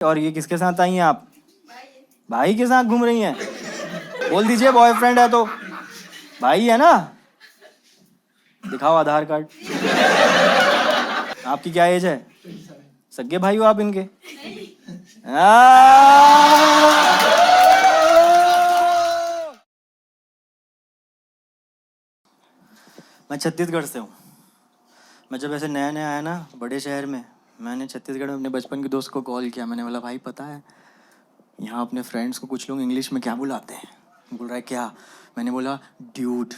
और ये किसके साथ आई हैं आप? भाई के साथ घूम रही हैं? बोल दीजिए बॉयफ्रेंड है तो। भाई है ना? दिखाओ आधार कार्ड। आपकी क्या एज है? सगे भाई हो आप इनके? मैं छत्तीसगढ़ से हूँ। मैं जब ऐसे नया नया आया ना बड़े शहर में, मैंने छत्तीसगढ़ में अपने बचपन के दोस्त को कॉल किया। मैंने बोला भाई पता है यहाँ अपने फ्रेंड्स को कुछ लोग इंग्लिश में क्या बुलाते हैं? बोल रहा है क्या? मैंने बोला ड्यूड।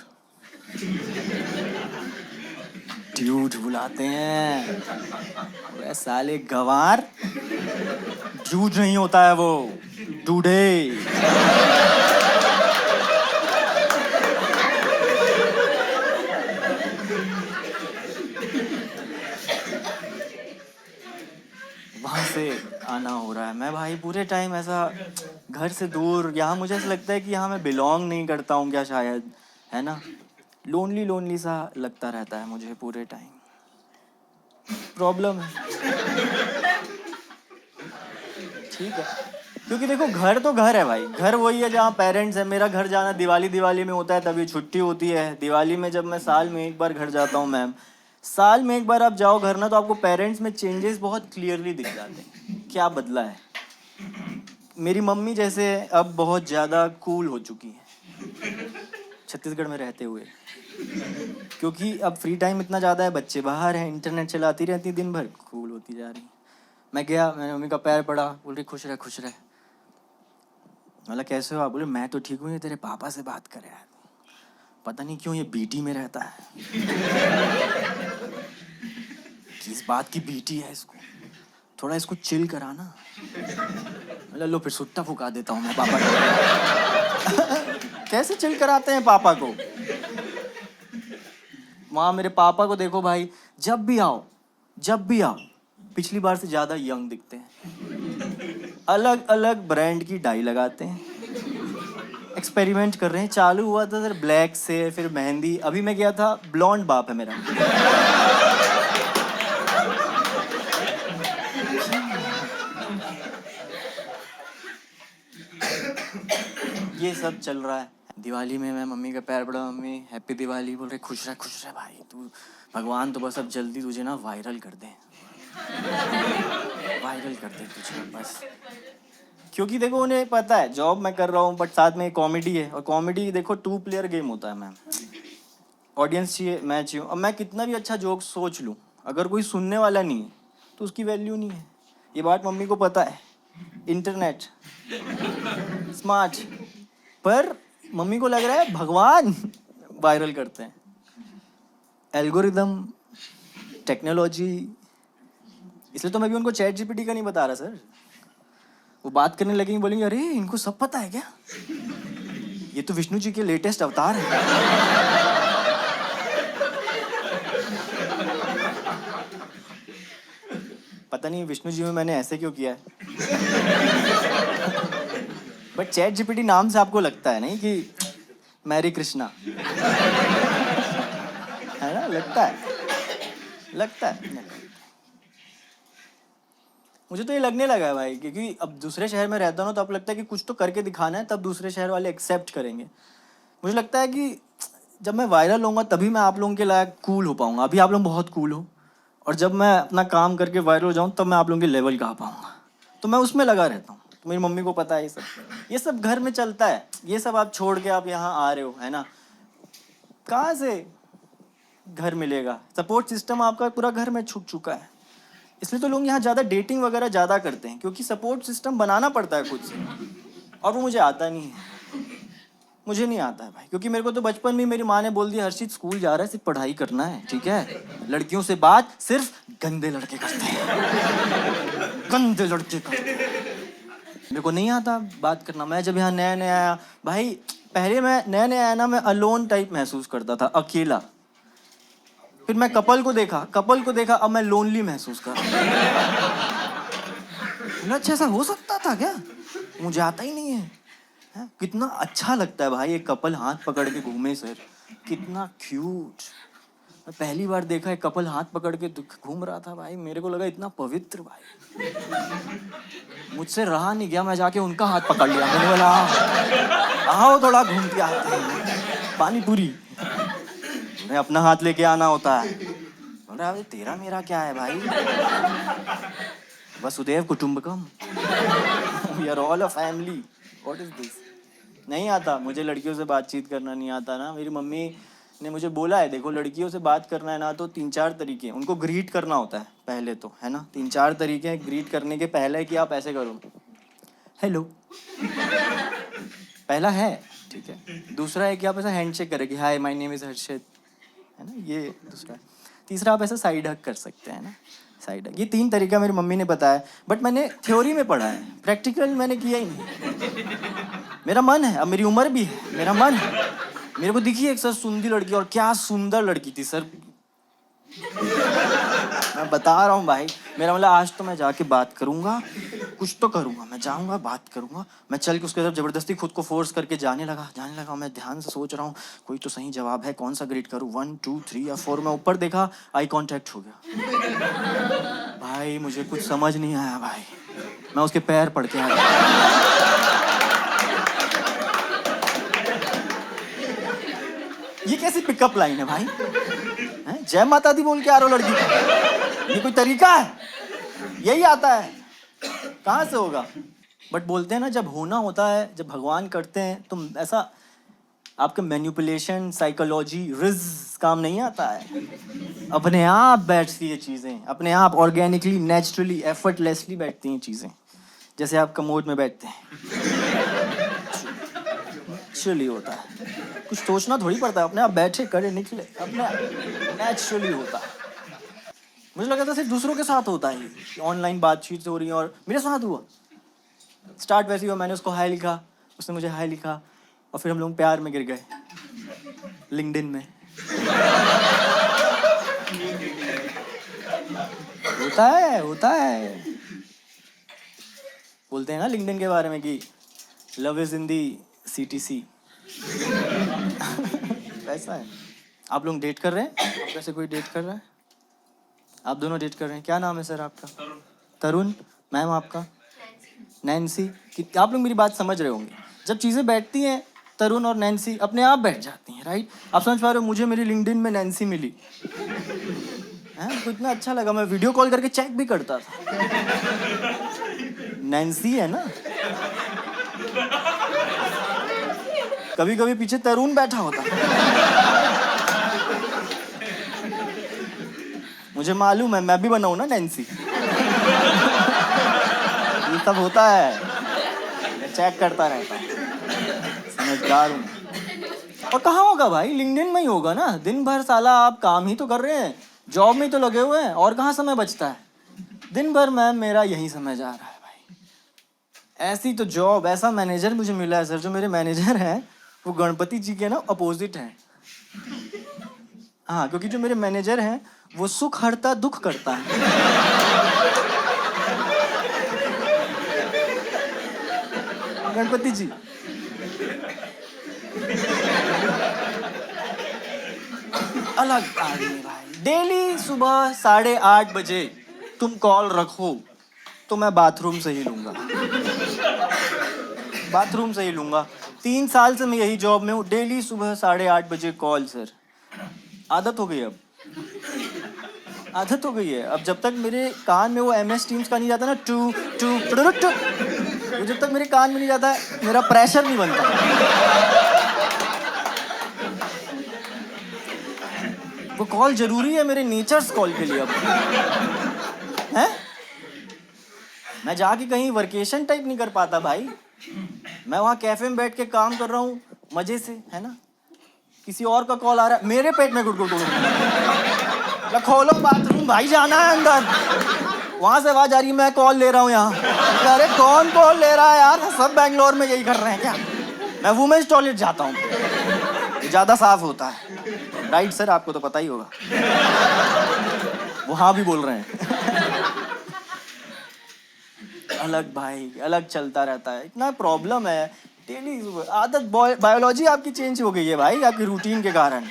ड्यूड बुलाते हैं। अरे साले गवार, ड्यूड नहीं होता है वो, डूडे। वहाँ से आना हो रहा है। मैं भाई पूरे टाइम ऐसा घर से दूर, यहाँ मुझे ऐसा लगता है कि यहाँ मैं बिलोंग नहीं करता हूँ क्या, शायद, है ना? लोनली लोनली सा लगता रहता है मुझे पूरे टाइम। प्रॉब्लम है। ठीक है, क्योंकि देखो घर तो घर है भाई, घर वही है जहाँ पेरेंट्स है। मेरा घर जाना दिवाली दिवाली में होता है, तभी छुट्टी होती है दिवाली में। जब मैं साल में एक बार घर जाता हूँ मैम, साल में एक बार आप जाओ घर ना, तो आपको पेरेंट्स में चेंजेस बहुत क्लियरली दिख जाते हैं, क्या बदला है। मेरी मम्मी जैसे अब बहुत ज़्यादा कूल हो चुकी है छत्तीसगढ़ में रहते हुए, क्योंकि अब फ्री टाइम इतना ज़्यादा है, बच्चे बाहर हैं, इंटरनेट चलाती रहती दिन भर, कूल होती जा रही। मैं गया, मैंने मम्मी का पैर पड़ा, बोल रही खुश रह खुश रह। बोला कैसे हो आप? बोले मैं तो ठीक हूँ, ये तेरे पापा से बात करे यार, पता नहीं क्यों ये बीटी में रहता है। किस बात की बीटी है इसको, थोड़ा इसको चिल कराना। लो फिर सुट्टा फुका देता हूँ मैं पापा को। कैसे चिल कराते हैं पापा को? वहाँ मेरे पापा को देखो भाई, जब भी आओ पिछली बार से ज़्यादा यंग दिखते हैं। अलग अलग ब्रांड की डाई लगाते हैं, एक्सपेरिमेंट कर रहे हैं। चालू हुआ था सर ब्लैक से, फिर मेहंदी, अभी मैं गया था ब्लॉन्ड बाप है मेरा। ये सब चल रहा है। दिवाली में मैं मम्मी का पैर पड़ा, मम्मी हैप्पी दिवाली। बोल रहे खुश रह भाई तू, भगवान तो बस अब जल्दी तुझे ना वायरल कर दे, वायरल कर दे तुझे बस। क्योंकि देखो उन्हें पता है जॉब मैं कर रहा हूँ, बट साथ में कॉमेडी है, और कॉमेडी देखो 2 प्लेयर गेम होता है मैम। ऑडियंस चाहिए, मैं चाहिए। अब मैं कितना भी अच्छा जोक सोच लूँ, अगर कोई सुनने वाला नहीं है तो उसकी वैल्यू नहीं है। ये बात मम्मी को पता है। इंटरनेट स्मार्ट, पर मम्मी को लग रहा है भगवान वायरल करते हैं। एल्गोरिदम, टेक्नोलॉजी, इसलिए तो मैं भी उनको चैट जीपीटी का नहीं बता रहा सर। वो बात करने लगेंगे, बोलेंगे अरे इनको सब पता है क्या, ये तो विष्णु जी के लेटेस्ट अवतार है। पता नहीं विष्णु जी में मैंने ऐसे क्यों किया है। बट चैट जीपीटी नाम से आपको लगता है नहीं कि मैरी कृष्णा, है ना? लगता है। मुझे तो ये लगने लगा है भाई, क्योंकि अब दूसरे शहर में रहता हूँ ना, तो अब लगता है कि कुछ तो करके दिखाना है, तब दूसरे शहर वाले एक्सेप्ट करेंगे। मुझे लगता है कि जब मैं वायरल होऊंगा तभी मैं आप लोगों के लायक कूल हो पाऊंगा। अभी आप लोग बहुत कूल हो, और जब मैं अपना काम करके वायरल हो जाऊँ तब मैं आप लोगों के लेवल का आ पाऊंगा। तो मैं उसमें लगा रहता हूँ। तो मेरी मम्मी को पता है ये सब घर में चलता है। ये सब आप छोड़ के आप यहाँ आ रहे हो, है ना? कहाँ से घर मिलेगा? सपोर्ट सिस्टम आपका पूरा घर में छूट चुका है। इसलिए तो लोग यहाँ ज़्यादा डेटिंग वगैरह ज़्यादा करते हैं, क्योंकि सपोर्ट सिस्टम बनाना पड़ता है खुद से, और वो मुझे आता नहीं है। मुझे नहीं आता है भाई, क्योंकि मेरे को तो बचपन में मेरी माँ ने बोल दिया हर्षित स्कूल जा रहा है, सिर्फ पढ़ाई करना है, ठीक है? लड़कियों से बात सिर्फ गंदे लड़के करते हैं, गंदे लड़के करते हैं। मेरे को नहीं आता बात करना। मैं जब यहाँ नया नया आया भाई, पहले मैं नया नया आया ना, मैं अलोन टाइप महसूस करता था, अकेला। फिर मैं कपल को देखा, अब मैं लोनली महसूस कर रहा हूँ। अच्छा ऐसा हो सकता था क्या? मुझे आता ही नहीं है। कितना अच्छा लगता है भाई एक कपल हाथ पकड़ के घूमे सर, कितना क्यूट। मैं पहली बार देखा एक कपल हाथ पकड़ के घूम रहा था भाई, मेरे को लगा इतना पवित्र भाई, मुझसे रहा नहीं गया, मैं जाके उनका हाथ पकड़ लिया। मैंने बोला आओ थोड़ा घूम के आते हैं, पानी पूरी। मैं अपना हाथ लेके आना होता है। बोला अरे तेरा मेरा क्या है भाई, वसुदेव कुटुंबकम, we are all a family, what is this. नहीं आता मुझे, लड़कियों से बातचीत करना नहीं आता ना। मेरी मम्मी ने मुझे बोला है, देखो लड़कियों से बात करना है ना तो 3-4 तरीके, उनको ग्रीट करना होता है पहले तो, है ना। 3-4 तरीके हैं ग्रीट करने के। पहले कि आप ऐसे करो, हेलो, पहला है, ठीक है। दूसरा है कि आप ऐसा हैंडशेक करें कि हाय माय नेम इज हर्षित, है ना, ये दूसरा है। तीसरा आप ऐसा साइड हग कर सकते हैं ना, साइड हग। ये 3 तरीका मेरी मम्मी ने बताया, बट मैंने थ्योरी में पढ़ा है, प्रैक्टिकल मैंने किया ही नहीं। मेरा मन है, अब मेरी उम्र भी है, मेरा मन है। मेरे को दिखी एक सर सुंदर लड़की, और क्या सुंदर लड़की थी सर, मैं बता रहा हूँ भाई। मेरा मतलब आज तो मैं जाके बात करूंगा, कुछ तो करूंगा, मैं जाऊंगा बात करूंगा। मैं चल के उसके तरफ जबरदस्ती खुद को फोर्स करके जाने लगा। मैं ध्यान से सोच रहा हूँ कोई तो सही जवाब है, कौन सा ग्रेड करूँ, 1 2 3 या 4। मैं ऊपर देखा, आई कांटेक्ट हो गया भाई, मुझे कुछ समझ नहीं आया भाई, मैं उसके पैर पड़ के आ गया। ये कैसी पिकअप लाइन है भाई, हैं? जय माता दी बोल के आ रहा हो लड़की को, ये कोई तरीका है? यही आता है, कहाँ से होगा? बट बोलते हैं ना, जब होना होता है, जब भगवान करते हैं तो ऐसा आपका मैनिपुलेशन, साइकोलॉजी, रिज काम नहीं आता है। अपने आप बैठती है चीज़ें, अपने आप ऑर्गेनिकली, नेचुरली, एफर्टलेसली बैठती हैं चीज़ें, जैसे आप कमोड में बैठते हैं, नेचुरली होता है। कुछ सोचना थोड़ी पड़ता है, अपने आप बैठे करे निकले, अपने नेचुरली होता है। मुझे लगा था सिर्फ दूसरों के साथ होता है, ऑनलाइन बातचीत हो रही है, और मेरे साथ हुआ। स्टार्ट वैसे हुआ, मैंने उसको हाय लिखा, उसने मुझे हाय लिखा, और फिर हम लोग प्यार में गिर गए लिंक्डइन में। होता है। बोलते हैं ना लिंक्डइन के बारे में कि love is in the CTC। ऐसा है। आप लोग डेट कर रहे हैं? आप कैसे कोई डेट कर रहा है? आप दोनों डेट कर रहे हैं? क्या नाम है सर आपका? तरुण। मैम आपका? नैन्सी। आप लोग मेरी बात समझ रहे होंगे, जब चीज़ें बैठती हैं तरुण और नैन्सी अपने आप बैठ जाती हैं, राइट? आप समझ पा रहे हो? मुझे मेरी लिंक्डइन में नैन्सी मिली है, तो इतना अच्छा लगा, मैं वीडियो कॉल करके चेक भी करता था। नैन्सी है ना, कभी कभी पीछे तरुण बैठा होता, मुझे मालूम है, मैं भी बनाऊं ना नैन्सी। ये सब होता है, मैं चेक करता रहता हूँ, समझदार हूँ। और कहाँ होगा भाई? लिंक्डइन में ही होगा ना। दिन भर साला आप काम ही तो कर रहे हैं, जॉब में ही तो लगे हुए हैं, और कहाँ समय बचता है? दिन भर मैम मेरा यही समय जा रहा है भाई। ऐसी तो जॉब, ऐसा मैनेजर मुझे मिला है सर, जो मेरे मैनेजर हैं वो गणपति जी के ना अपोजिट हैं। हाँ, क्योंकि जो मेरे मैनेजर हैं वो सुख हरता दुख करता है। गणपति जी अलग आदमी भाई। डेली सुबह 8:30 बजे तुम कॉल रखो तो मैं बाथरूम से ही लूंगा, बाथरूम से ही लूंगा। 3 साल से मैं यही जॉब में हूँ, डेली सुबह 8:30 बजे कॉल सर। आदत हो गई, अब आदत हो गई है। अब जब तक मेरे कान में वो MS Teams का नहीं जाता ना, टू टू टू, वो जब तक मेरे कान में नहीं जाता है, मेरा प्रेशर नहीं बनता। वो कॉल जरूरी है मेरे नेचर्स कॉल के लिए अब, हैं? मैं जाके कहीं वर्केशन टाइप नहीं कर पाता भाई। मैं वहाँ कैफे में बैठ के काम कर रहा हूँ मजे से, है ना। किसी और का कॉल आ रहा है, मेरे पेट में गुड़ खोलो बाथरूम भाई, जाना है अंदर। वहां से आवाज आ रही है, मैं कॉल ले रहा हूँ यहाँ। अरे कौन कॉल ले रहा है यार? सब बैंगलोर में यही कर रहे हैं क्या? मैं वुमेन्स टॉयलेट जाता हूँ, ज्यादा साफ होता है, राइट सर? आपको तो पता ही होगा, वो हाँ भी बोल रहे हैं। अलग भाई, अलग चलता रहता है, इतना प्रॉब्लम है। डेली आदत, बायोलॉजी आपकी चेंज हो गई है भाई, आपकी रूटीन के कारण।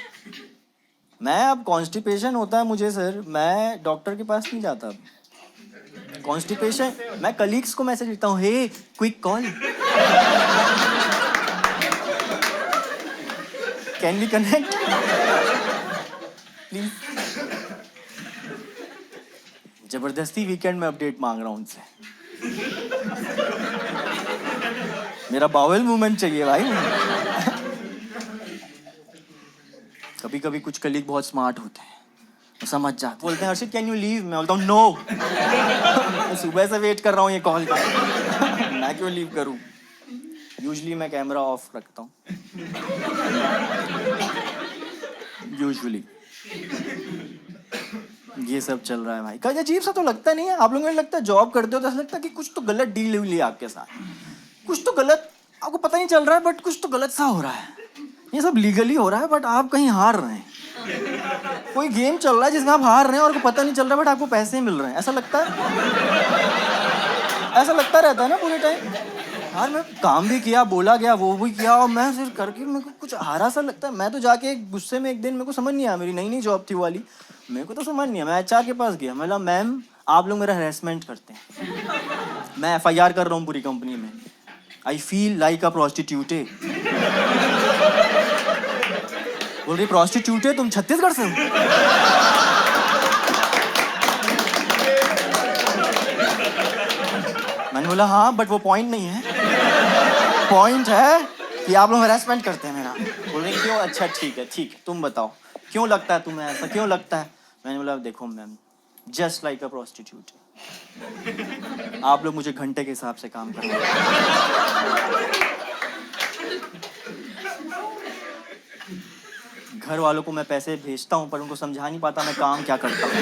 मैं अब कॉन्स्टिपेशन होता है मुझे सर, मैं डॉक्टर के पास नहीं जाता अब। कॉन्स्टिपेशन, मैं कलीग्स को मैसेज लिखता हूँ, hey quick call, can we connect please. जबरदस्ती वीकेंड में अपडेट मांग रहा हूँ उनसे, मेरा बाउल मूवमेंट चाहिए भाई। कभी कभी कुछ कलीग बहुत स्मार्ट होते हैं, वो समझ जाते, बोलते हैं हर्षित कैन यू लीव, मैं बोलता हूँ नो, सुबह से वेट कर रहा हूँ ये कॉल का, मैं क्यों लीव करूँ। यूजुअली मैं कैमरा ऑफ रखता हूँ, यूजुअली ये सब चल रहा है भाई। कहीं अजीब सा तो लगता नहीं है आप लोगों को? लगता है जॉब करते हो तो ऐसा लगता है कि कुछ तो गलत डील हुई है आपके साथ, कुछ तो गलत, आपको पता नहीं चल रहा है बट कुछ तो गलत सा हो रहा है। ये सब लीगली हो रहा है बट आप कहीं हार रहे हैं, कोई गेम चल रहा है जिसमें आप हार रहे हैं और आपको पता नहीं चल रहा बट आपको पैसे मिल रहे हैं, ऐसा लगता है, ऐसा लगता रहता है ना पूरे टाइम। यार मैं काम भी किया, बोला गया, वो भी किया और मैं सिर्फ करके मेरे को कुछ हारा सा लगता है। मैं तो जाके गुस्से में एक दिन, मेरे को समझ नहीं आया, मेरी नई नई जॉब थी वाली, मेरे को तो समझ नहीं आया, मैं एचआर के पास गया, मैं बोला मैम आप लोग मेरा हैरेसमेंट करते हैं, मैं एफआईआर कर रहा हूँ पूरी कंपनी में, I feel like a prostitute. बोल रही प्रोस्टिट्यूट है तुम छत्तीसगढ़ से हो? मैंने बोला हाँ बट वो पॉइंट नहीं है, पॉइंट है कि आप लोग हैरेसमेंट करते हैं मेरा। बोल रही क्यों? अच्छा ठीक है तुम बताओ क्यों लगता है तुम्हें ऐसा, क्यों लगता है? मैंने बोला देखो ma'am just like a prostitute, आप लोग मुझे घंटे के हिसाब से काम कर रहे हैं, घर वालों को मैं पैसे भेजता हूँ पर उनको समझा नहीं पाता मैं काम क्या करता हूँ।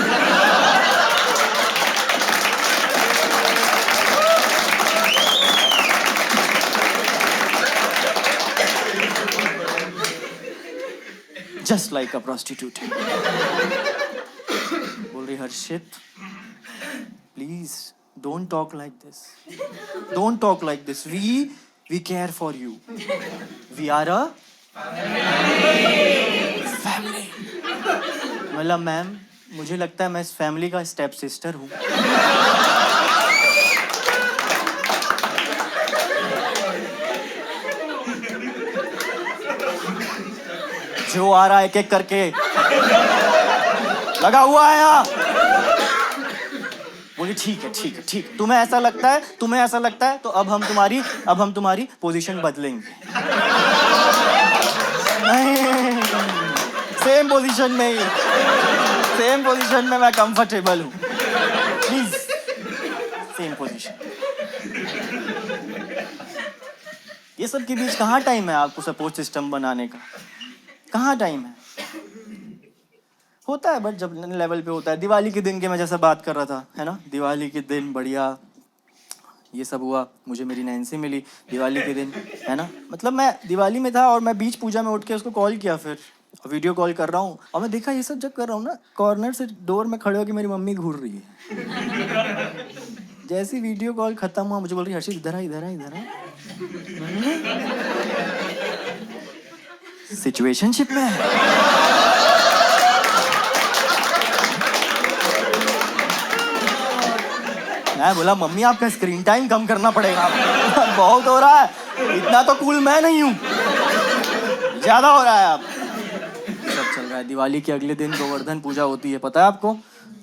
Just like a prostitute. बोल रही Harshit please don't talk like this, don't talk like this, we care for you, we are a family. मतलब मैम मुझे लगता है मैं इस फैमिली का स्टेप सिस्टर हूँ। जो आ रहा है एक एक करके लगा हुआ है यहाँ। बोली ठीक है तुम्हें ऐसा लगता है तो अब हम तुम्हारी पोजीशन बदलेंगे। नहीं, सेम पोजीशन में मैं कंफर्टेबल हूँ, प्लीज सेम पोजीशन। ये सब के बीच कहाँ टाइम है आपको सपोर्ट सिस्टम बनाने का, कहाँ टाइम है? होता है बट जब लेवल पे होता है। दिवाली के दिन के मैं जैसा बात कर रहा था है ना, दिवाली के दिन बढ़िया ये सब हुआ, मुझे मेरी नैन्सी मिली दिवाली के दिन है ना। मतलब मैं दिवाली में था और मैं बीच पूजा में उठ के उसको कॉल किया, फिर वीडियो कॉल कर रहा हूँ और मैं देखा ये सब जब कर रहा हूँ ना, कॉर्नर से डोर में खड़े होकर मेरी मम्मी घूर रही है। जैसी वीडियो कॉल खत्म हुआ मुझे बोल रही हर्षित इधर आ। सिचुएशनशिप में मैं बोला मम्मी आपका स्क्रीन टाइम कम करना पड़ेगा, बहुत हो रहा है, इतना तो कूल मैं नहीं हूँ, ज्यादा हो रहा है आप। सब चल रहा है। दिवाली के अगले दिन गोवर्धन पूजा होती है, पता है आपको?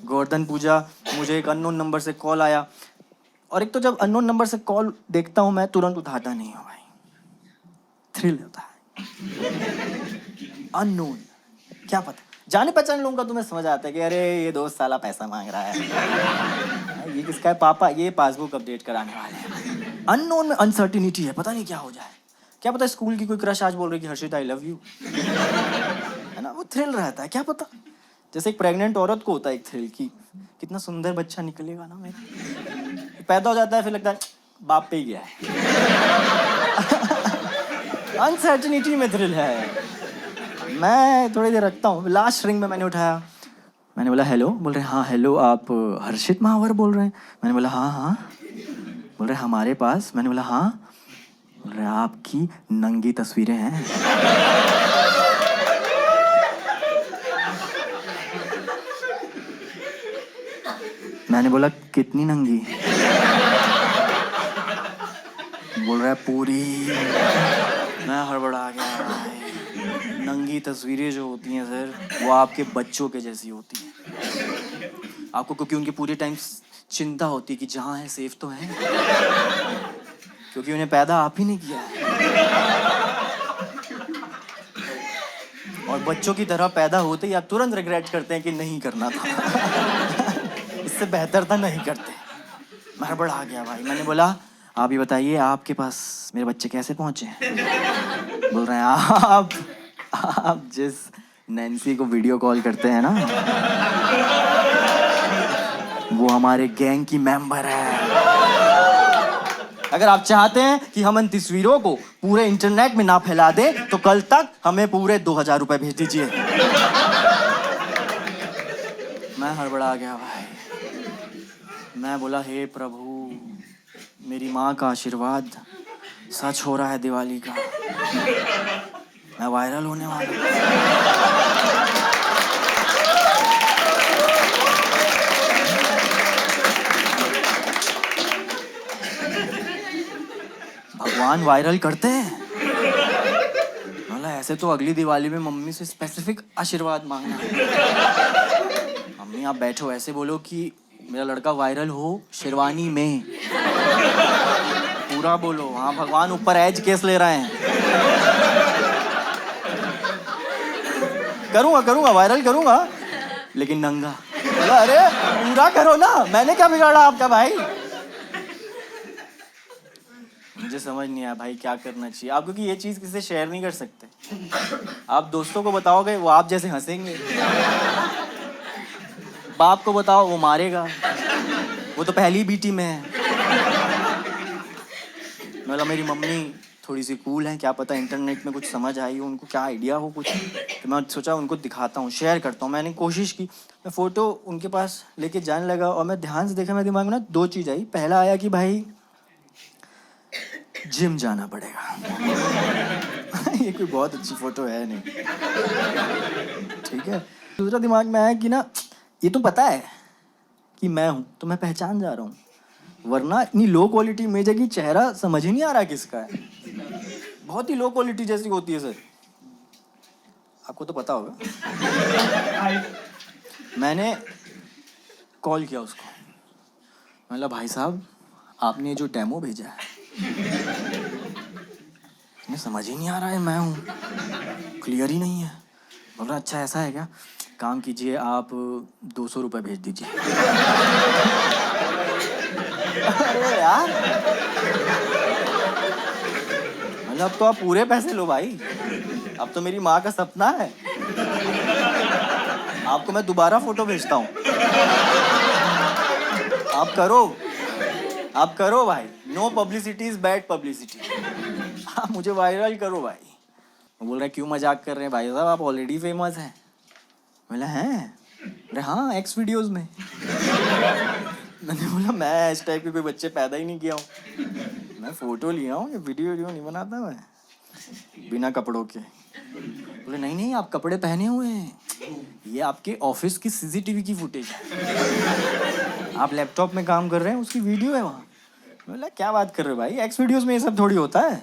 गोवर्धन पूजा, मुझे एक अननोन नंबर से कॉल आया और एक तो जब अननोन नंबर से कॉल देखता हूँ मैं तुरंत उठाता नहीं हूँ भाई, थ्रिल होता है। अननोन, क्या पता, जाने पहचाने लोगों का तुम्हें समझ आता है कि अरे ये दोस्त साला पैसा मांग रहा है, ये किसका है? पापा ये पासबुक अपडेट कराने वाले हैं। अननोन में अनसर्टिनिटी है, पता नहीं क्या हो जाए, क्या पता स्कूल की कोई क्रश आज बोल रही कि हर्षित आई लव यू, है ना, वो थ्रिल रहता है, क्या पता। जैसे एक प्रेग्नेंट औरत को होता है एक थ्रिल की कितना सुंदर बच्चा निकलेगा ना मेरा, पैदा हो जाता है फिर लगता है बाप पे ही गया है। अनसर्टिनिटी में थ्रिल है। मैं थोड़ी देर रखता हूँ, लास्ट रिंग में मैंने उठाया, मैंने बोला हेलो, बोल रहे हाँ हेलो आप हर्षित महावर बोल रहे हैं? मैंने बोला हाँ। बोल रहे हमारे पास, मैंने बोला हाँ। बोल रहे आपकी नंगी तस्वीरें हैं। मैंने बोला कितनी नंगी? बोल रहा है पूरी। मैं हड़बड़ा गया भाई। नंगी तस्वीरें जो होती हैं सर, वो आपके बच्चों के जैसी होती हैं। आपको क्योंकि उनके पूरे टाइम चिंता होती है कि जहाँ है सेफ तो है, क्योंकि उन्हें पैदा आप ही नहीं किया है। और बच्चों की तरह पैदा होते ही आप तुरंत रिग्रेट करते हैं कि नहीं करना था। इससे बेहतर था नहीं करते। मैं हड़बड़ा गया भाई। मैंने बोला आप ही बताइए आपके पास मेरे बच्चे कैसे पहुंचे? बोल रहे हैं आप जिस नैन्सी को वीडियो कॉल करते हैं ना, वो हमारे गैंग की मेंबर है। अगर आप चाहते हैं कि हम इन तस्वीरों को पूरे इंटरनेट में ना फैला दें तो कल तक हमें पूरे 2000 रुपए भेज दीजिए। मैं हड़बड़ा गया भाई। मैं बोला हे प्रभु, मेरी माँ का आशीर्वाद सच हो रहा है दिवाली का। मैं वायरल होने वाला हूँ। भगवान वायरल करते हैं। बोला ऐसे तो अगली दिवाली में मम्मी से स्पेसिफिक आशीर्वाद मांगना है। मम्मी आप बैठो, ऐसे बोलो कि मेरा लड़का वायरल हो शेरवानी में। पूरा बोलो। हाँ भगवान ऊपर एज केस ले रहे हैं। करूंगा वायरल करूंगा, लेकिन नंगा। बोला अरे पूरा करो ना, मैंने क्या बिगाड़ा आपका भाई? मुझे समझ नहीं आया भाई क्या करना चाहिए आप, क्योंकि ये चीज किसी से शेयर नहीं कर सकते। आप दोस्तों को बताओगे वो आप जैसे हंसेंगे, बाप को बताओ वो मारेगा, वो तो पहली बीटी में है। बोला मेरी मम्मी थोड़ी सी कूल है, क्या पता इंटरनेट में कुछ समझ आई हो, उनको क्या आइडिया हो कुछ, तो मैं सोचा उनको दिखाता हूँ, शेयर करता हूँ। मैंने कोशिश की, मैं फ़ोटो उनके पास लेके जाने लगा और मैं ध्यान से देखा, मेरे दिमाग में ना दो चीज़ आई। पहला आया कि भाई जिम जाना पड़ेगा। ये कोई बहुत अच्छी फ़ोटो है नहीं, ठीक है। दूसरा दिमाग में आया कि ना ये तो पता है कि मैं हूँ, तो मैं पहचान जा रहा हूँ, वरना इतनी लो क्वालिटी इमेज है कि चेहरा समझ ही नहीं आ रहा किसका है। बहुत ही लो क्वालिटी जैसी होती है सर, आपको तो पता होगा। मैंने कॉल किया उसको, मतलब भाई साहब आपने जो डेमो भेजा है मुझे समझ ही नहीं आ रहा है, मैं हूँ, क्लियर ही नहीं है। बोल रहा अच्छा ऐसा है क्या, काम कीजिए आप 200 रुपये भेज दीजिए। अरे यार मतलब अब तो आप पूरे पैसे लो भाई, अब तो मेरी माँ का सपना है। आपको मैं दोबारा फोटो भेजता हूँ, आप करो भाई। No publicity is bad publicity. आप मुझे वायरल करो भाई। वो बोल रहे क्यों मजाक कर रहे हैं भाई साहब, आप ऑलरेडी फेमस हैं। बोला हैं? अरे हाँ एक्स वीडियोस में। मैंने बोला मैं इस टाइप के कोई बच्चे पैदा ही नहीं किया हूँ, मैं फोटो लिया हूँ, ये वीडियो नहीं बनाता मैं बिना कपड़ों के। बोले नहीं आप कपड़े पहने हुए हैं, ये आपके ऑफिस की सीसीटीवी की फुटेज है, आप लैपटॉप में काम कर रहे हैं उसकी वीडियो है वहाँ। बोला क्या बात कर रहे हो भाई, एक्स वीडियोस में ये सब थोड़ी होता है।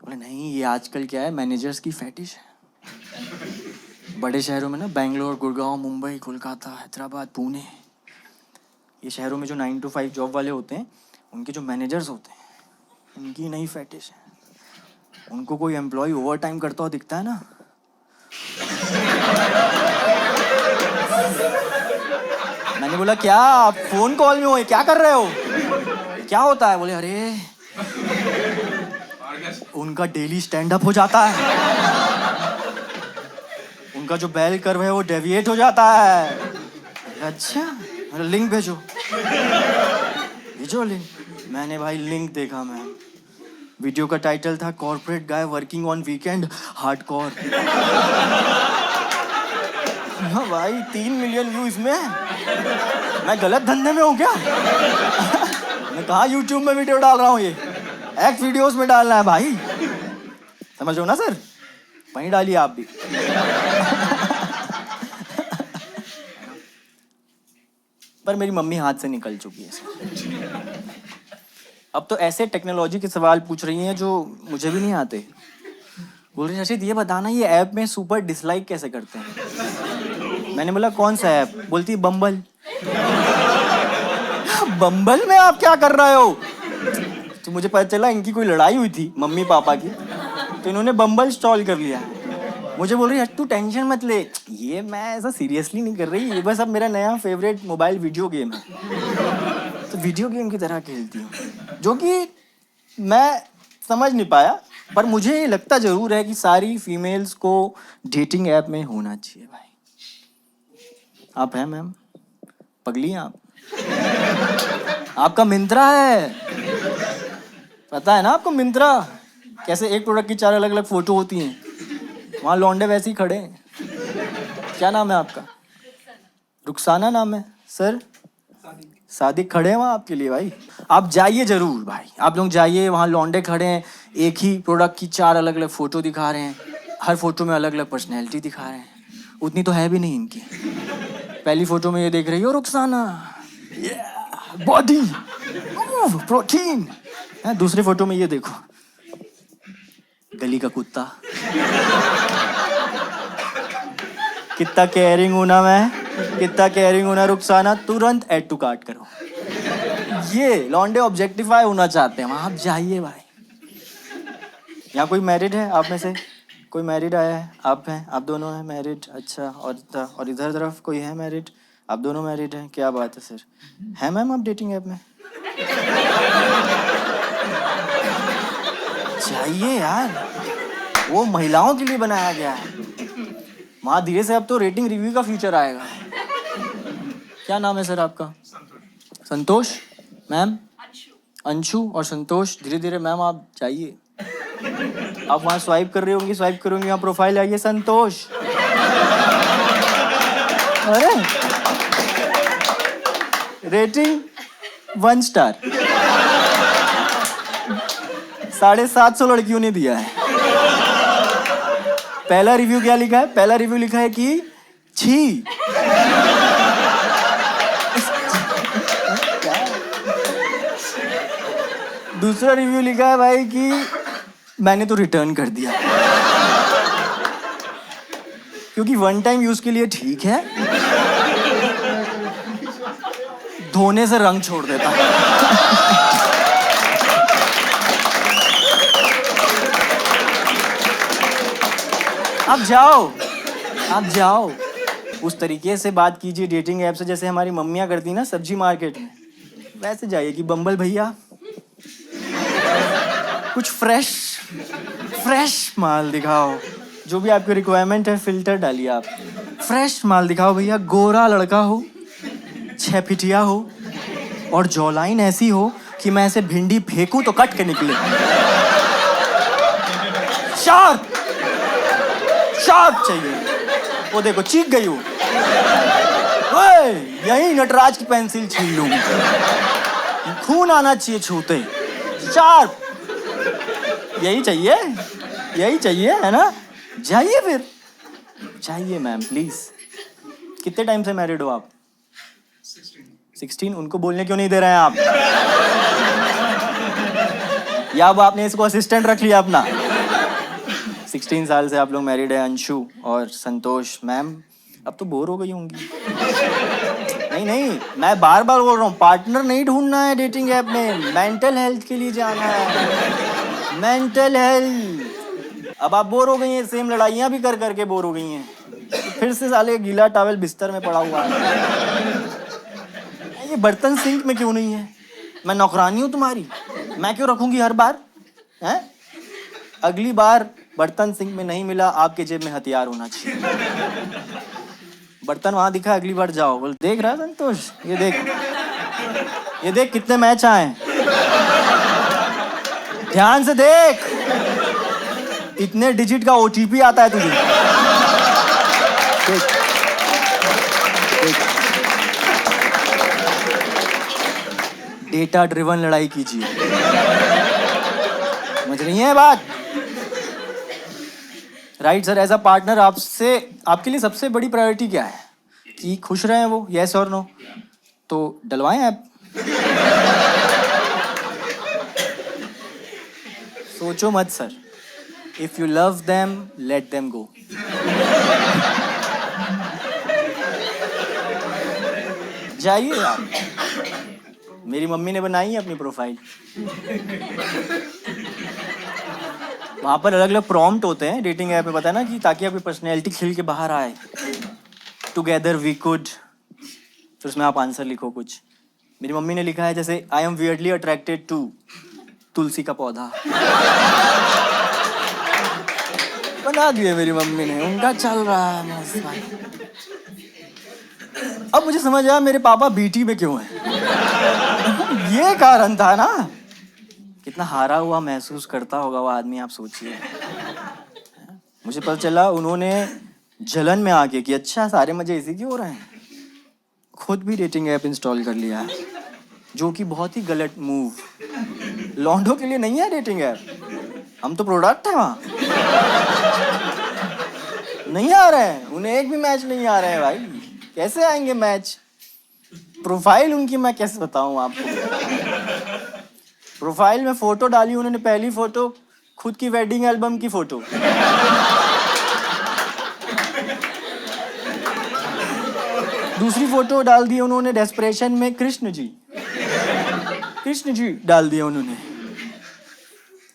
बोले नहीं ये आजकल क्या है, मैनेजर्स की फैटिश है। बड़े शहरों में ना बेंगलोर, गुड़गांव, मुंबई, कोलकाता, हैदराबाद, पुणे, ये शहरों में जो 9 to 5 जॉब वाले होते हैं, उनके जो मैनेजर्स होते हैं उनकी नई फैटिश है। उनको कोई एम्प्लॉय ओवर टाइम करता हुआ दिखता है ना, मैंने बोला क्या आप फोन कॉल में हो, क्या कर रहे हो, क्या होता है? बोले अरे उनका डेली स्टैंड अप हो जाता है, उनका जो बेल कर्व है वो डेविएट हो जाता है। अच्छा लिंक भेजो लिंक। मैंने भाई लिंक देखा, मैं वीडियो का टाइटल था corporate guy working on weekend hardcore. हाँ भाई 3 मिलियन व्यू इसमें, मैं गलत धंधे में हूँ क्या? मैं कहाँ यूट्यूब में वीडियो डाल रहा हूँ, ये एक्स वीडियोस में डालना है भाई, समझ लो ना सर, वहीं डालिए आप भी। पर मेरी मम्मी हाथ से निकल चुकी है सर। अब तो ऐसे टेक्नोलॉजी के सवाल पूछ रही हैं जो मुझे भी नहीं आते। बोल रही रशीद ये बताना ये ऐप में सुपर डिसलाइक कैसे करते हैं। मैंने बोला कौन सा ऐप? बोलती बम्बल। बम्बल में आप क्या कर रहे हो? तो मुझे पता चला इनकी कोई लड़ाई हुई थी मम्मी पापा की, तो इन्होंने बम्बल इंस्टॉल कर लिया। मुझे बोल रही है तू टेंशन मत ले, ये मैं ऐसा सीरियसली नहीं कर रही, ये बस अब मेरा नया फेवरेट मोबाइल वीडियो गेम है, तो वीडियो गेम की तरह खेलती हूँ, जो कि मैं समझ नहीं पाया। पर मुझे ये लगता जरूर है कि सारी फीमेल्स को डेटिंग ऐप में होना चाहिए भाई। आप हैं मैम? पगली हैं आप? आपका मिंत्रा है, पता है ना आपको मिंत्रा कैसे एक प्रोडक्ट की 4 अलग अलग फोटो होती हैं, वहाँ लौंडे वैसे ही खड़े हैं। क्या नाम है आपका? रुखसाना नाम है सर। सादिक खड़े हैं वहाँ आपके लिए भाई, आप जाइए जरूर भाई, आप लोग जाइए, वहाँ लौंडे खड़े हैं, एक ही प्रोडक्ट की 4 अलग अलग फोटो दिखा रहे हैं, हर फोटो में अलग अलग पर्सनैलिटी दिखा रहे हैं, उतनी तो है भी नहीं इनकी। पहली फोटो में ये देख रही हो रुखसाना, बॉडी, प्रोटीन, दूसरी फोटो में ये देखो गली का कुत्ता। कितना केयरिंग हूं ना मैं, कितना केयरिंग हूं ना रुखसाना, तुरंत ऐड टू कार्ट करो। ये लॉन्डे ऑब्जेक्टिफाई होना चाहते हैं, वहां आप जाइए भाई। यहाँ कोई मैरिड है आप में से? कोई मैरिड आया है? आप हैं? आप दोनों हैं मैरिड? अच्छा, और इधर तरफ कोई है मैरिड? आप दोनों मैरिड हैं? क्या बात है सर। है मैम आप डेटिंग ऐप में? चाहिए यार, वो महिलाओं के लिए बनाया गया है। वहाँ धीरे से अब तो रेटिंग रिव्यू का फीचर आएगा। क्या नाम है सर आपका? संतोष। मैम? अंशु और संतोष। धीरे धीरे मैम आप जाइए, आप वहाँ स्वाइप कर रही होंगी, स्वाइप करूंगी, यहाँ प्रोफाइल आइए संतोष। अरे रेटिंग 1 स्टार, 750 लड़कियों ने दिया है। पहला रिव्यू क्या लिखा है? पहला रिव्यू लिखा है कि छी। दूसरा रिव्यू लिखा है भाई कि मैंने तो रिटर्न कर दिया, क्योंकि 1 टाइम यूज के लिए ठीक है, धोने से रंग छोड़ देता है। आप जाओ, आप जाओ, उस तरीके से बात कीजिए डेटिंग ऐप से जैसे हमारी मम्मियाँ करती ना सब्जी मार्केट में, वैसे जाइए कि बम्बल भैया कुछ फ्रेश माल दिखाओ, जो भी आपकी रिक्वायरमेंट है फिल्टर डालिए आप, फ्रेश माल दिखाओ भैया, गोरा लड़का हो, 6 फिटिया हो और जॉलाइन ऐसी हो कि मैं ऐसे भिंडी फेंकूं तो कट के निकले। शार्प चाहिए। वो देखो चीख गई हो, यही नटराज की पेंसिल छीन लूंगी, खून आना चाहिए छूते। शार्प, यही चाहिए, यही चाहिए है ना? जाइए फिर, जाइए मैम प्लीज। कितने टाइम से मैरिड हो आप? 16। उनको बोलने क्यों नहीं दे रहे हैं आप? या अब आपने इसको असिस्टेंट रख लिया अपना? 16 साल से आप लोग मैरिड है, अंशु और संतोष। मैम अब तो बोर हो गई होंगी। नहीं, मैं बार बार बोल रहा हूँ, पार्टनर नहीं ढूंढना है डेटिंग ऐप में, मेंटल हेल्थ के लिए जाना है, मेंटल हेल्थ। अब आप बोर हो गई हैं, सेम लड़ाइयाँ भी कर करके बोर हो गई हैं, तो फिर से साले गीला टॉवल बिस्तर में पड़ा हुआ है। ये बर्तन सिंक में क्यों नहीं है? मैं नौकरानी हूँ तुम्हारी, मैं क्यों रखूंगी हर बार? हैं? अगली बार बर्तन सिंक में नहीं मिला, आपके जेब में हथियार होना चाहिए। बर्तन वहां दिखा, अगली बार जाओ, बोल देख रहा है संतोष, ये देख कितने मैच आए, ध्यान से देख, इतने डिजिट का ओटीपी आता है तुझे, देख। डेटा ड्रिवन लड़ाई कीजिए, समझ रही है बात? Right sir, as a partner आपसे, आपके लिए सबसे बड़ी प्रायोरिटी क्या है? कि खुश रहें वो, यस और नो? तो डलवाएं ऐप? सोचो मत sir, if you love them let them go. जाइए आप, मेरी मम्मी ने बनाई है अपनी प्रोफाइल, वहाँ पर अलग अलग प्रॉम्प्ट होते हैं डेटिंग ऐप में, पता है ना, कि ताकि आपकी पर्सनैलिटी खिल के बाहर आए। टुगेदर वी कुड, फिर उसमें आप आंसर लिखो कुछ। मेरी मम्मी ने लिखा है जैसे I am weirdly attracted to तुलसी का पौधा। बना दिए मेरी मम्मी ने, उनका चल रहा है मस्त भाई। अब मुझे समझ आया मेरे पापा बीटी में क्यों हैं। ये कारण था ना। कितना हारा हुआ महसूस करता होगा वो आदमी, आप सोचिए। मुझे पता चला उन्होंने जलन में आके कि अच्छा सारे मजे इसी के हो रहे हैं, खुद भी डेटिंग ऐप इंस्टॉल कर लिया है, जो कि बहुत ही गलत मूव। लॉन्डो के लिए नहीं है डेटिंग ऐप, हम तो प्रोडक्ट है वहाँ। नहीं आ रहे हैं उन्हें, एक भी मैच नहीं आ रहे हैं भाई, कैसे आएंगे मैच? प्रोफाइल उनकी मैं कैसे बताऊं आपको। प्रोफाइल में फोटो डाली उन्होंने, पहली फोटो खुद की वेडिंग एल्बम की फोटो। दूसरी फोटो डाल दी उन्होंने डेस्परेशन में कृष्ण जी डाल दिया उन्होंने।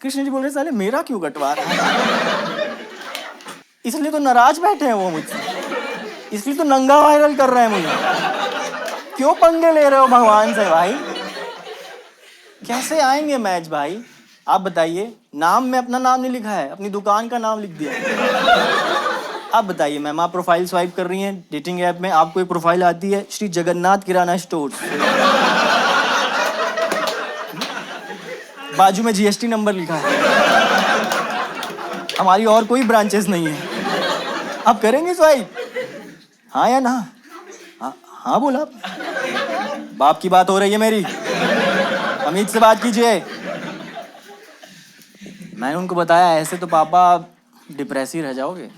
कृष्ण जी बोल रहे साले मेरा क्यों कटवा रहा है? इसलिए तो नाराज बैठे हैं वो मुझसे, इसलिए तो नंगा वायरल कर रहे हैं मुझे। क्यों पंगे ले रहे हो भगवान से भाई? कैसे आएंगे मैच भाई? आप बताइए, नाम में अपना नाम नहीं लिखा है, अपनी दुकान का नाम लिख दिया। आप बताइए मैम, आप प्रोफाइल स्वाइप कर रही हैं डेटिंग ऐप में, आपको एक प्रोफाइल आती है श्री जगन्नाथ किराना स्टोर, बाजू में जीएसटी नंबर लिखा है, हमारी और कोई ब्रांचेस नहीं है। आप करेंगे स्वाइप? हाँ या ना? हाँ बोला। बाप की बात हो रही है मेरी, अमित से बात कीजिए। मैंने उनको बताया ऐसे तो पापा डिप्रेस ही रह जाओगे।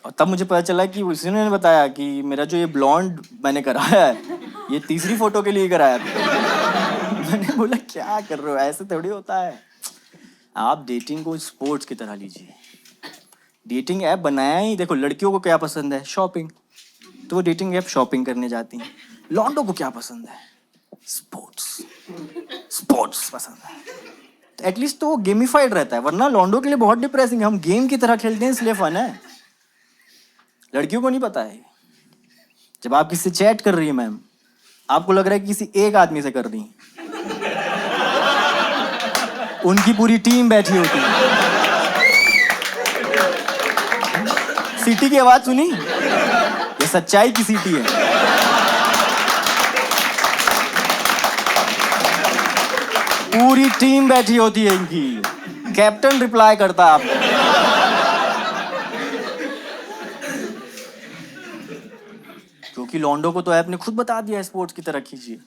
और तब मुझे पता चला कि उसी ने बताया कि मेरा जो ये ब्लॉन्ड मैंने कराया है, ये तीसरी फोटो के लिए कराया था। मैंने बोला क्या कर रहे हो, ऐसे थोड़ी होता है। आप डेटिंग को स्पोर्ट्स की तरह लीजिए। डेटिंग ऐप बनाया ही, देखो लड़कियों को क्या पसंद है, शॉपिंग, तो वो डेटिंग ऐप शॉपिंग करने जाती हैं। लॉन्डो को क्या पसंद है, स्पोर्ट्स पसंद है। तो एटलीस्ट तो वो गेमिफाइड रहता है, वरना लॉन्डो के लिए बहुत डिप्रेसिंग है। हम गेम की तरह खेलते हैं इसलिए फन है, लड़कियों को नहीं पता है। जब आप किसी से चैट कर रही है मैम, आपको लग रहा है कि किसी एक आदमी से कर रही, उनकी पूरी टीम बैठी होती है। सीटी की आवाज सुनी? ये सच्चाई की सीटी है। पूरी टीम बैठी होती है इनकी, कैप्टन रिप्लाई करता है आपको। क्योंकि लॉन्डो को तो ऐप ने खुद बता दिया है स्पोर्ट्स की तरह कीजिए।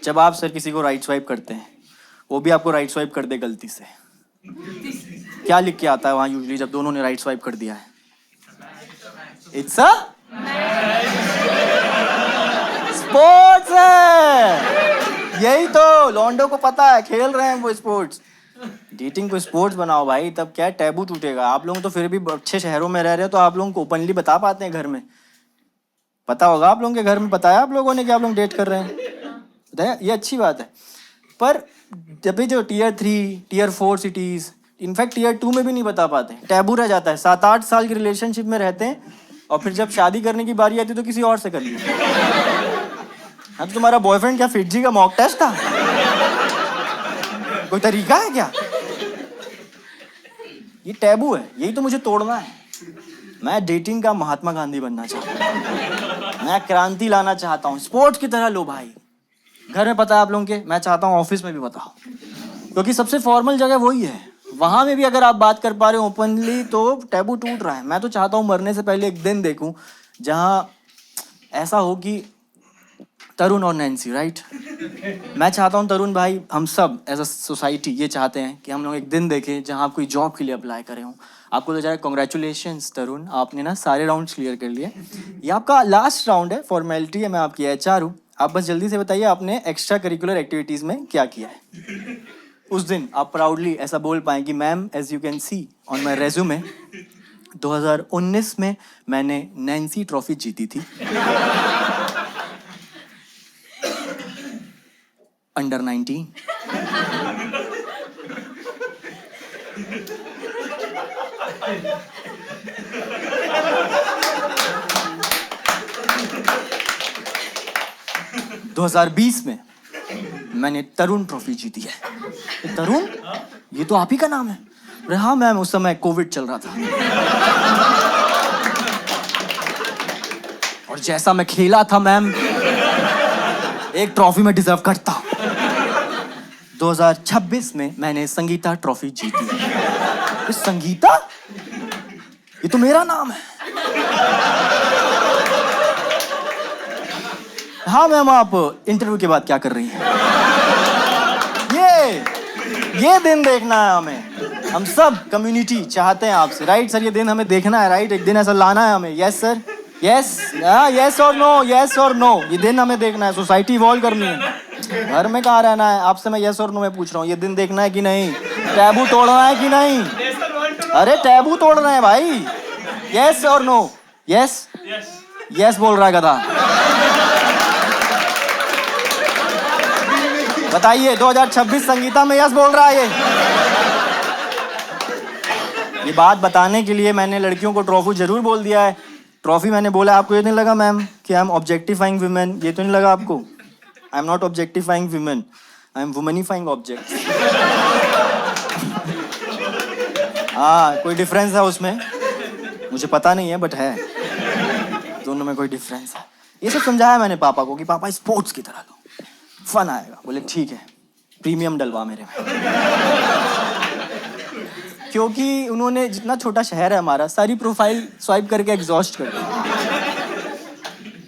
जब आप सर किसी को राइट स्वाइप करते हैं, वो भी आपको राइट स्वाइप कर दे गलती से, क्या लिख के आता है वहां यूजुअली जब दोनों ने राइट स्वाइप कर दिया है? इट्स अ स्पोर्ट्स है। यही तो लॉन्डो को पता है, खेल रहे हैं वो स्पोर्ट्स। डेटिंग को स्पोर्ट्स बनाओ भाई, तब क्या टैबू टूटेगा। आप लोग तो फिर भी अच्छे शहरों में रह रहे हो, तो आप लोगों को ओपनली बता पाते हैं घर में। पता होगा आप लोगों के घर में, बताया आप लोगों ने कि आप लोग डेट कर रहे हैं, बताया, ये अच्छी बात है। पर जब भी जो tier 3, tier 4 cities, in fact tier 2 में भी नहीं बता पाते, टैबू रह जाता है। 7-8 साल की रिलेशनशिप में रहते हैं और फिर जब शादी करने की बारी आती है तो किसी और से कर लिया। हाँ तो तुम्हारा बॉयफ्रेंड क्या फिटजी का मॉक टेस्ट था? कोई तरीका है क्या? ये टैबू है, यही तो मुझे तोड़ना है। मैं डेटिंग का महात्मा गांधी बनना चाहता हूँ, मैं क्रांति लाना चाहता हूँ। स्पोर्ट्स की तरह लो भाई। घर में पता है आप लोगों के, मैं चाहता हूँ ऑफिस में भी बताओ, क्योंकि सबसे फॉर्मल जगह वही है। वहां में भी अगर आप बात कर पा रहे हो ओपनली तो टैबू टूट रहा है। मैं तो चाहता हूँ मरने से पहले एक दिन देखूं जहां ऐसा हो कि तरुण और नैन्सी, राइट? मैं चाहता हूँ तरुण भाई, हम सब एज अ सोसाइटी ये चाहते हैं कि हम लोग एक दिन देखें जहाँ आप कोई जॉब के लिए अप्लाई करे हों। आपको तो जाए कॉन्ग्रेचुलेशंस तरुण, आपने ना सारे राउंड्स क्लियर कर लिए। ये आपका लास्ट राउंड है, फॉर्मेलिटी है, मैं आपकी HR हूँ। आप बस जल्दी से बताइए आपने एक्स्ट्रा करिकुलर एक्टिविटीज़ में क्या किया है। उस दिन आप प्राउडली ऐसा बोल पाएँ कि ma'am, as you can see on my resume, 2019 में मैंने नैन्सी ट्रॉफी जीती थी अंडर 19। – 2020 में मैंने तरुण ट्रॉफी जीती है। तरुण, ये तो आप ही का नाम है? अरे हाँ मैम, उस समय कोविड चल रहा था और जैसा मैं खेला था मैम, एक ट्रॉफी में डिजर्व करता। 2026 में मैंने संगीता ट्रॉफी जीती है। संगीता, ये तो मेरा नाम है। हाँ मैम, आप इंटरव्यू के बाद क्या कर रही हैं? ये दिन देखना है हमें। हम सब कम्युनिटी चाहते हैं आपसे, राइट सर? ये दिन हमें देखना है, राइट? एक दिन ऐसा लाना है हमें। यस सर, यस, यस और नो, यस और नो, ये दिन हमें देखना है। सोसाइटी इवॉल्व करनी है, घर में कहाँ रहना है। आपसे मैं यस और नो में पूछ रहा हूँ, ये दिन देखना है कि नहीं? टैबू तोड़ना है कि नहीं? अरे टैबू तोड़ रहे हैं भाई। यस और नो? यस, यस बोल रहा है गधा। बताइए, 2026 संगीता में यस बोल रहा है ये बात बताने के लिए मैंने लड़कियों को ट्रॉफी जरूर बोल दिया है। ट्रॉफी मैंने बोला, आपको ये नहीं लगा मैम कि आई एम ऑब्जेक्टिफाइंग वुमेन? ये तो नहीं लगा आपको? I am not objectifying women, I am womanifying object. हाँ, कोई डिफरेंस है उसमें? मुझे पता नहीं है, बट है, दोनों में कोई डिफरेंस है। ये सब समझाया मैंने पापा को कि पापा स्पोर्ट्स की तरह लो, फन आएगा। बोले ठीक है, प्रीमियम डलवा मेरे में। क्योंकि उन्होंने, जितना छोटा शहर है हमारा, सारी प्रोफाइल स्वाइप करके एग्जॉस्ट कर दी।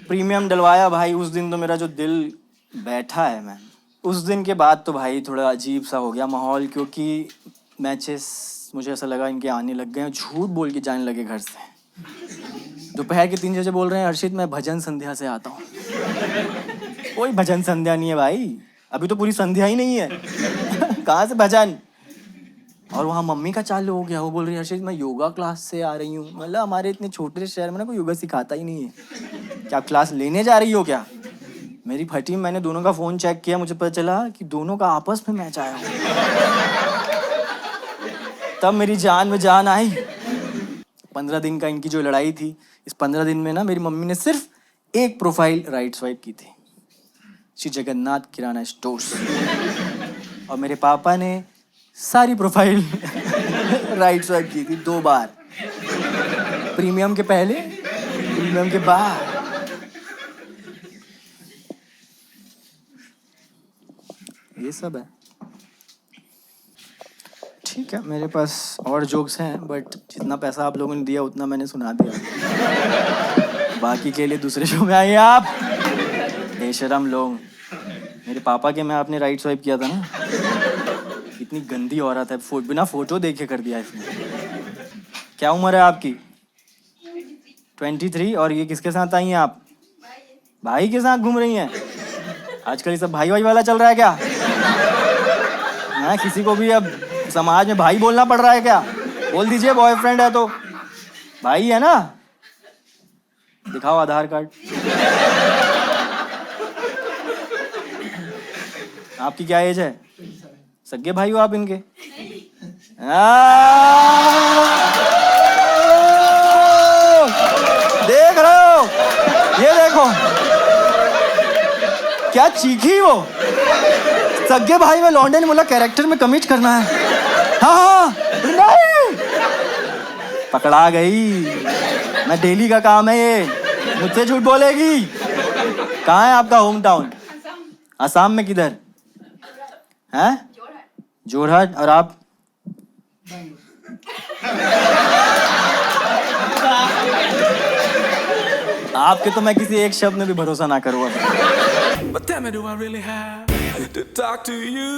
प्रीमियम डलवाया भाई। उस दिन तो मेरा जो दिल बैठा है मैम, उस दिन के बाद तो भाई थोड़ा अजीब सा हो गया माहौल, क्योंकि मैचेस मुझे ऐसा लगा इनके आने लग गए, झूठ बोल के जाने लगे घर से। दोपहर के 3 बजे बोल रहे हैं, हर्षित मैं भजन संध्या से आता हूँ। कोई भजन संध्या नहीं है भाई, अभी तो पूरी संध्या ही नहीं है। कहाँ से भजन? और वहाँ मम्मी का चालू हो गया, वो बोल रही है, हर्षित मैं योगा क्लास से आ रही हूँ। मतलब हमारे इतने छोटे शहर में ना कोई योगा सिखाता ही नहीं है, क्या आप क्लास लेने जा रही हो क्या? मेरी फटी, मैंने दोनों का फ़ोन चेक किया, मुझे पता चला कि दोनों का आपस में मैच आया। तब मेरी जान में जान आई। 15 दिन का इनकी जो लड़ाई थी, इस 15 दिन में ना मेरी मम्मी ने सिर्फ एक प्रोफाइल राइट स्वाइप की थी, श्री जगन्नाथ किराना स्टोर्स, और मेरे पापा ने सारी प्रोफाइल राइट स्वाइप की थी 2 बार, प्रीमियम के पहले, प्रीमियम के बाद। ये सब है। ठीक है, मेरे पास और जोक्स हैं, बट जितना पैसा आप लोगों ने दिया उतना मैंने सुना दिया। बाकी के लिए दूसरे शो में आइए आप, बेशरम लोग। मेरे पापा के में आपने राइट स्वाइप किया था ना, इतनी गंदी औरत है, बिना फोटो देखे कर दिया इसने। क्या उम्र है आपकी? 23। और ये किसके साथ आई हैं आप? भाई के साथ घूम रही हैं? आजकल ये सब भाई भाई वाला चल रहा है क्या? किसी को भी अब समाज में भाई बोलना पड़ रहा है क्या? बोल दीजिए बॉयफ्रेंड है तो भाई है ना। दिखाओ आधार कार्ड। आपकी क्या एज है? सगे भाई हो आप इनके? देख रहे हो? ये देखो क्या चीखी वो। सगे भाई में लौंडे ने बोला कैरेक्टर में कमिट करना है। हाँ नहीं, पकड़ा गई। मैं डेली का काम है ये, मुझसे झूठ बोलेगी। कहाँ है आपका होम टाउन? असम में किधर है? जोरहाट। और आप? आपके तो मैं किसी एक शब्द में भी भरोसा ना करूँ अब। But tell me, do I really have to talk to you?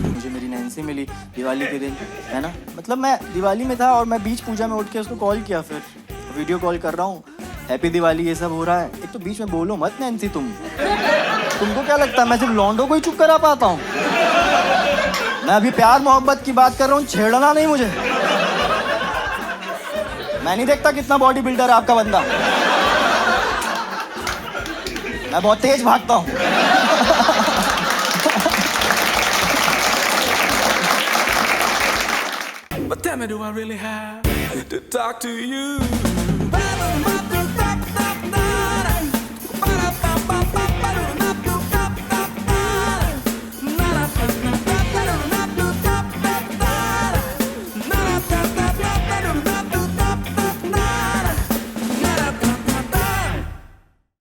मुझे मेरी नैन्सी मिली दिवाली के दिन, है ना, मतलब मैं दिवाली में था और मैं बीच पूजा में उठ के उसको कॉल किया, फिर वीडियो कॉल कर रहा हूँ, हैप्पी दिवाली ये सब हो रहा है। एक तो बीच में बोलो मत नैन्सी तुमको क्या लगता है मैं सिर्फ लौंडो को ही चुप करा पाता हूँ? मैं अभी प्यार मोहब्बत की बात कर रहा हूँ, छेड़ना नहीं मुझे। मैं नहीं देखता कितना बॉडी बिल्डर है आपका बंदा, मैं बहुत तेज भागता हूँ। But tell me, do I really have to talk to you?